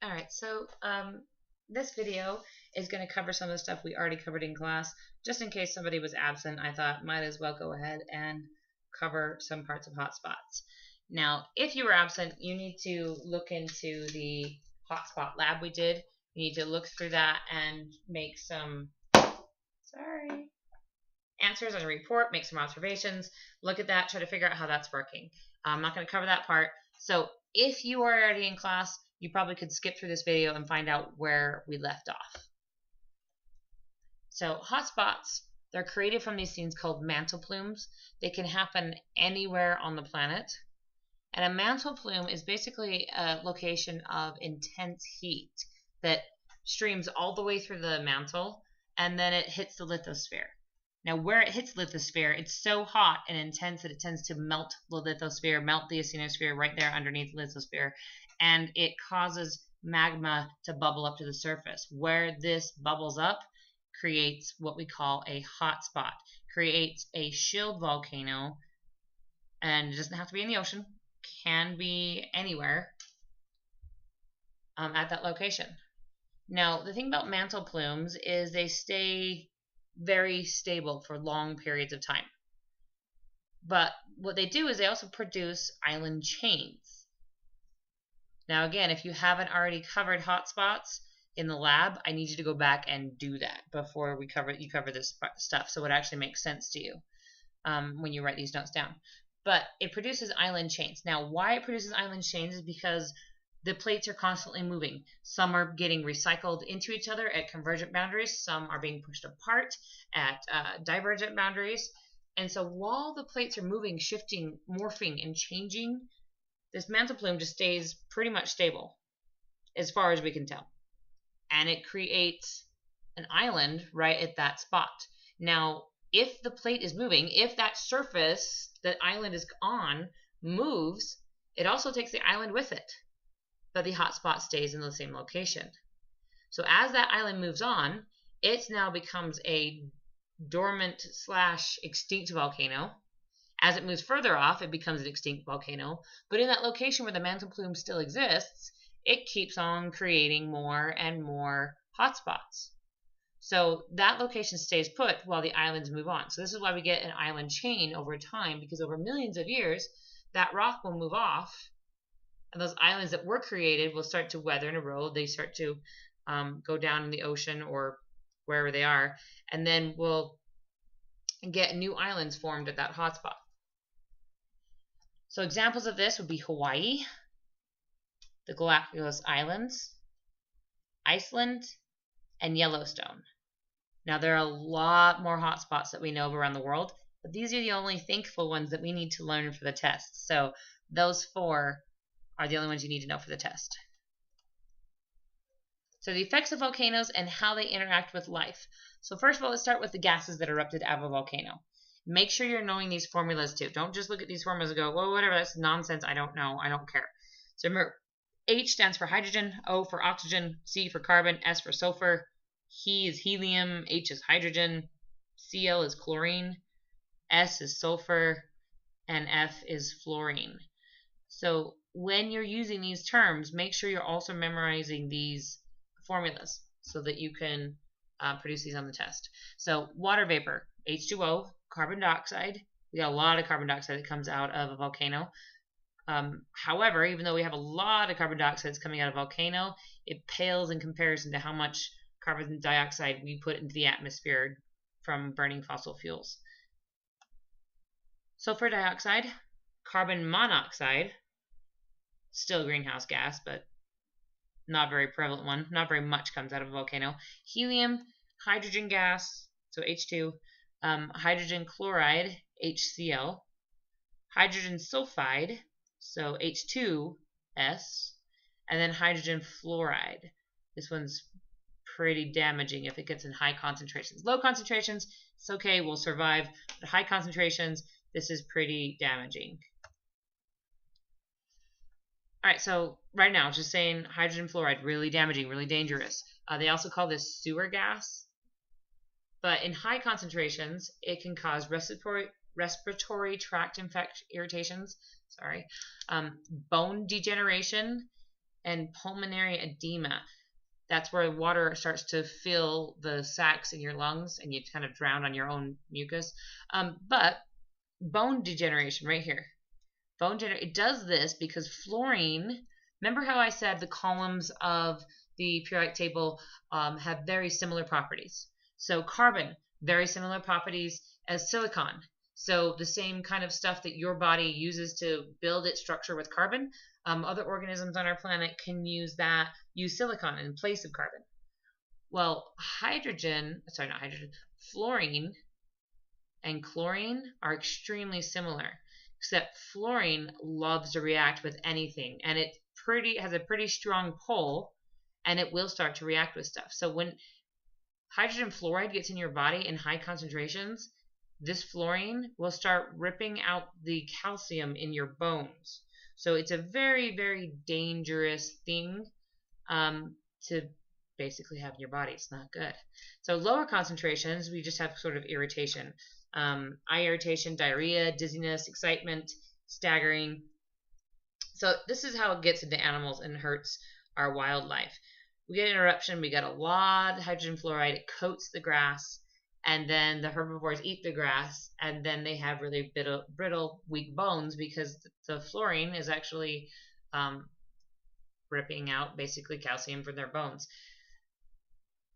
Alright, so this video is going to cover some of the stuff we already covered in class. Just in case somebody was absent, I thought might as well go ahead and cover some parts of Hotspots. Now, if you were absent, you need to look into the Hotspot lab we did. You need to look through that and make some answers on a report, make some observations, look at that, try to figure out how that's working. I'm not going to cover that part. So if you are already in class, you probably could skip through this video and find out where we left off. So hotspots, they're created from these things called mantle plumes. They can happen anywhere on the planet. And a mantle plume is basically a location of intense heat that streams all the way through the mantle, and then it hits the lithosphere. Now, where it hits lithosphere, it's so hot and intense that it tends to melt the lithosphere, melt the asthenosphere right there underneath the lithosphere, and it causes magma to bubble up to the surface. Where this bubbles up creates what we call a hotspot, creates a shield volcano, and it doesn't have to be in the ocean, can be anywhere at that location. Now, the thing about mantle plumes is they stay very stable for long periods of time. But what they do is they also produce island chains. Now again, if you haven't already covered hotspots in the lab, I need you to go back and do that before you cover this stuff, so it actually makes sense to you when you write these notes down. But it produces island chains. Now, why it produces island chains is because the plates are constantly moving. Some are getting recycled into each other at convergent boundaries. Some are being pushed apart at divergent boundaries. And so while the plates are moving, shifting, morphing, and changing, this mantle plume just stays pretty much stable as far as we can tell. And it creates an island right at that spot. Now, if the plate is moving, if that surface that island is on moves, it also takes the island with it. But the hotspot stays in the same location. So as that island moves on, it now becomes a dormant / extinct volcano. As it moves further off, it becomes an extinct volcano. But in that location where the mantle plume still exists, it keeps on creating more and more hotspots. So that location stays put while the islands move on. So this is why we get an island chain over time, because over millions of years, that rock will move off, and those islands that were created will start to weather and erode. They start to go down in the ocean or wherever they are, and then we'll get new islands formed at that hotspot. So examples of this would be Hawaii, the Galapagos Islands, Iceland, and Yellowstone. Now, there are a lot more hotspots that we know of around the world, but these are the only thankful ones that we need to learn for the test. So those 4 are the only ones you need to know for the test. So the effects of volcanoes and how they interact with life. So first of all, let's start with the gases that erupted out of a volcano. Make sure you're knowing these formulas too. Don't just look at these formulas and go, well, whatever, that's nonsense, I don't know, I don't care. So remember, H stands for hydrogen, O for oxygen, C for carbon, S for sulfur, He is helium, H is hydrogen, Cl is chlorine, S is sulfur, and F is fluorine. So when you're using these terms, make sure you're also memorizing these formulas so that you can produce these on the test. So water vapor, H2O, carbon dioxide. We got a lot of carbon dioxide that comes out of a volcano. However, even though we have a lot of carbon dioxide that's coming out of a volcano, it pales in comparison to how much carbon dioxide we put into the atmosphere from burning fossil fuels. Sulfur dioxide, carbon monoxide, still a greenhouse gas, but not a very prevalent one. Not very much comes out of a volcano. Helium, hydrogen gas, so H2, hydrogen chloride, HCl, hydrogen sulfide, so H2S, and then hydrogen fluoride. This one's pretty damaging if it gets in high concentrations. Low concentrations, it's okay, we'll survive. But high concentrations, this is pretty damaging. Alright, so right now, just saying hydrogen fluoride, really damaging, really dangerous. They also call this sewer gas. But in high concentrations, it can cause respiratory tract irritations, bone degeneration, and pulmonary edema. That's where water starts to fill the sacs in your lungs and you kind of drown on your own mucus. But bone degeneration right here. It does this because fluorine, remember how I said the columns of the periodic table have very similar properties. So carbon, very similar properties as silicon. So the same kind of stuff that your body uses to build its structure with carbon, other organisms on our planet can use silicon in place of carbon. Well, fluorine and chlorine are extremely similar, except fluorine loves to react with anything, and it has a pretty strong pull, and it will start to react with stuff. So when hydrogen fluoride gets in your body in high concentrations, this fluorine will start ripping out the calcium in your bones. So it's a very, very dangerous thing to basically have in your body. It's not good. So lower concentrations, we just have sort of irritation. Eye irritation, diarrhea, dizziness, excitement, staggering. So this is how it gets into animals and hurts our wildlife. We get an eruption, we get a lot of hydrogen fluoride, it coats the grass, and then the herbivores eat the grass, and then they have really brittle, weak bones because the fluorine is actually ripping out basically calcium from their bones.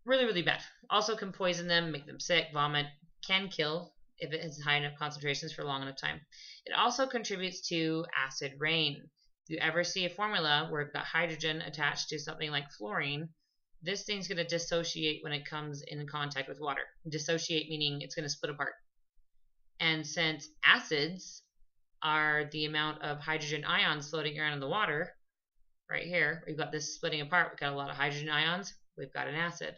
Really, really bad. Also can poison them, make them sick, vomit, can kill if it has high enough concentrations for a long enough time. It also contributes to acid rain. If you ever see a formula where it's got hydrogen attached to something like fluorine, this thing's going to dissociate when it comes in contact with water. Dissociate meaning it's going to split apart. And since acids are the amount of hydrogen ions floating around in the water, right here, we've got this splitting apart. We've got a lot of hydrogen ions. We've got an acid.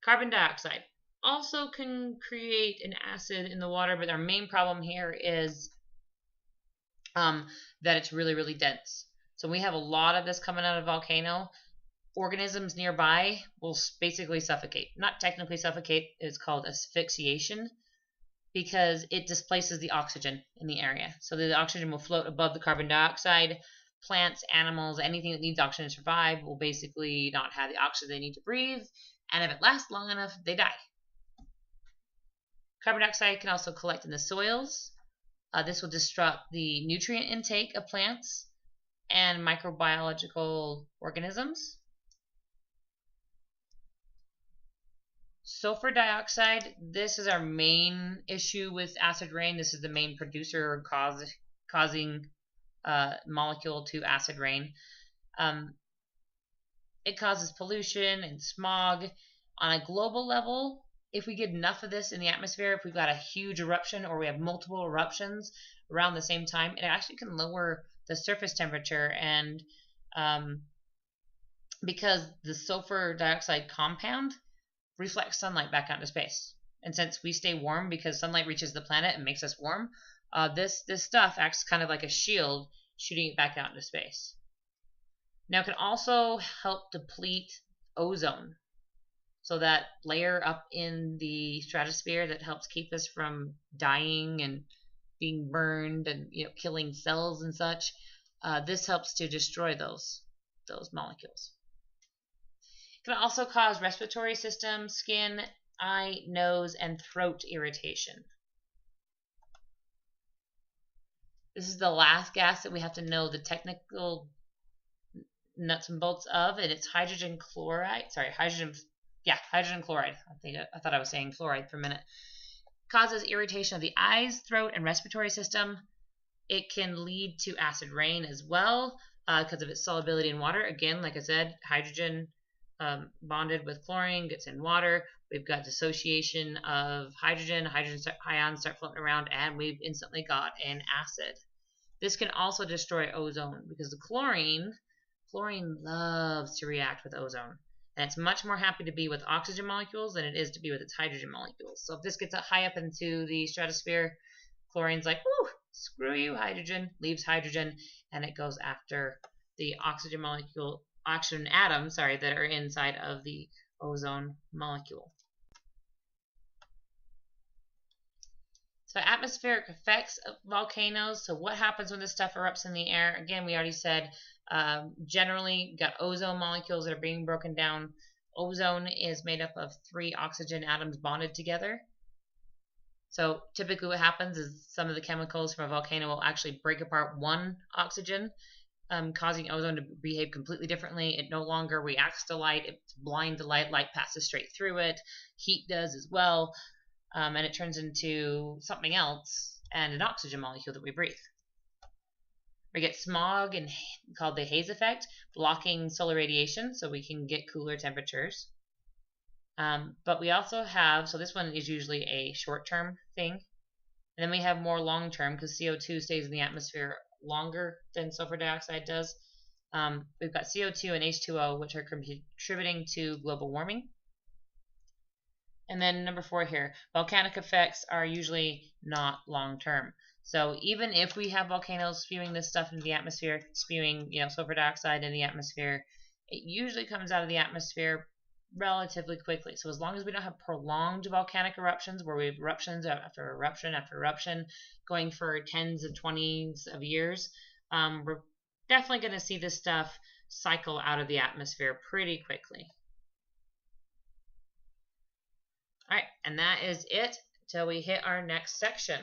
Carbon dioxide also can create an acid in the water, but our main problem here is that it's really, really dense. So we have a lot of this coming out of a volcano. Organisms nearby will basically suffocate. Not technically suffocate, it's called asphyxiation because it displaces the oxygen in the area. So the oxygen will float above the carbon dioxide. Plants, animals, anything that needs oxygen to survive will basically not have the oxygen they need to breathe. And if it lasts long enough, they die. Carbon dioxide can also collect in the soils. This will disrupt the nutrient intake of plants and microbiological organisms. Sulfur dioxide, this is our main issue with acid rain. This is the main producer causing molecule to acid rain. It causes pollution and smog. On a global level, if we get enough of this in the atmosphere, if we've got a huge eruption or we have multiple eruptions around the same time, it actually can lower the surface temperature, and because the sulfur dioxide compound reflects sunlight back out into space. And since we stay warm because sunlight reaches the planet and makes us warm, this stuff acts kind of like a shield, shooting it back out into space. Now it can also help deplete ozone. So that layer up in the stratosphere that helps keep us from dying and being burned and killing cells and such, this helps to destroy those molecules. It can also cause respiratory system, skin, eye, nose, and throat irritation. This is the last gas that we have to know the technical nuts and bolts of, and it's hydrogen chloride. Hydrogen chloride. I thought I was saying fluoride for a minute. Causes irritation of the eyes, throat, and respiratory system. It can lead to acid rain as well because of its solubility in water. Again, like I said, hydrogen bonded with chlorine gets in water. We've got dissociation of hydrogen. Hydrogen ions start floating around, and we've instantly got an acid. This can also destroy ozone because the chlorine loves to react with ozone. And it's much more happy to be with oxygen molecules than it is to be with its hydrogen molecules. So if this gets high up into the stratosphere, chlorine's like, whoo, screw you, hydrogen, leaves hydrogen, and it goes after the oxygen atoms that are inside of the ozone molecule. So atmospheric effects of volcanoes. So what happens when this stuff erupts in the air? Again, we already said generally got ozone molecules that are being broken down. Ozone is made up of 3 oxygen atoms bonded together. So typically what happens is some of the chemicals from a volcano will actually break apart one oxygen, causing ozone to behave completely differently. It no longer reacts to light. It's blind to light. Light passes straight through it. Heat does as well. And it turns into something else and an oxygen molecule that we breathe. We get smog and called the haze effect, blocking solar radiation so we can get cooler temperatures. But we also have, so this one is usually a short-term thing. And then we have more long-term because CO2 stays in the atmosphere longer than sulfur dioxide does. We've got CO2 and H2O, which are contributing to global warming. And then number 4 here, volcanic effects are usually not long-term. So even if we have volcanoes spewing this stuff into the atmosphere, spewing sulfur dioxide in the atmosphere, it usually comes out of the atmosphere relatively quickly. So as long as we don't have prolonged volcanic eruptions where we have eruptions after eruption after eruption going for tens and 20s of years, we're definitely going to see this stuff cycle out of the atmosphere pretty quickly. All right, and that is it till we hit our next section.